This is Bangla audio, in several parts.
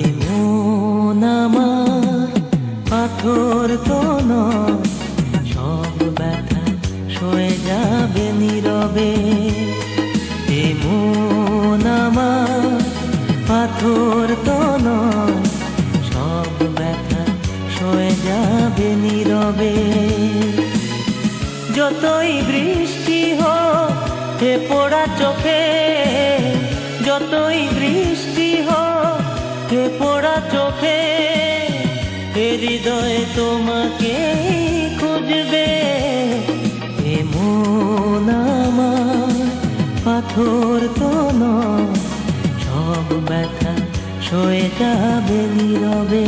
এমন আমার পাথর তো নয়, সব ব্যথা সয়ে যাবে নীরবে। এমন আমার পাথর তো নয়, সব ব্যথা সয়ে যাবে নীরবে। যতই বৃষ্টি হোক হে পোড়া চোখে, যতই বৃষ্টি হোক হে পোড়া চোখে, হে হৃদয় তোমাকে খুঁজবে। এমন আমার পাথর তো নয়, সব ব্যথা সয়ে যাবে নীরবে।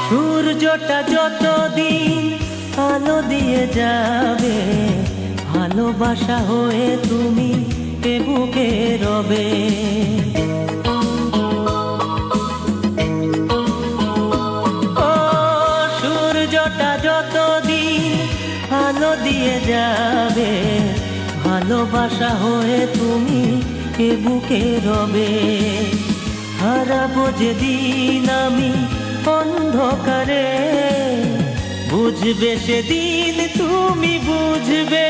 সূর্যটা যতদিন আলো দিয়ে যাবে, ভালোবাসা হয়ে তুমি এ বুকে রবে। ও সূর্যটা যতদিন আলো দিয়ে যাবে, ভালোবাসা হয়ে তুমি এ বুকে রবে। হারাবো যেদিন আমি অন্ধকারে, বুঝবে সেদিন তুমি বুঝবে।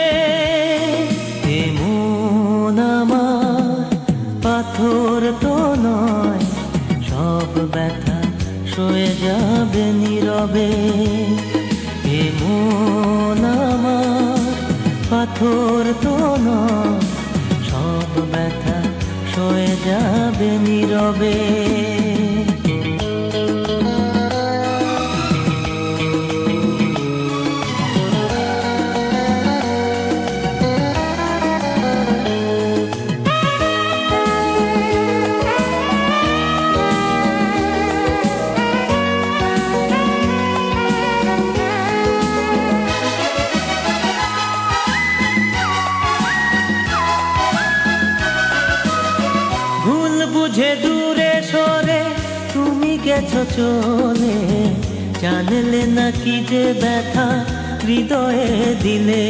এমন আমার পাথর তো নয়, সব ব্যথা সয়ে যাবে নীরবে। এমন আমার পাথর তো নয়, সব ব্যথা সয়ে যাবে নীরবে। বুঝে দূরে সরে তুমি গেছো চলে, জানলে না কি যে ব্যথা হৃদয়ে দিলে।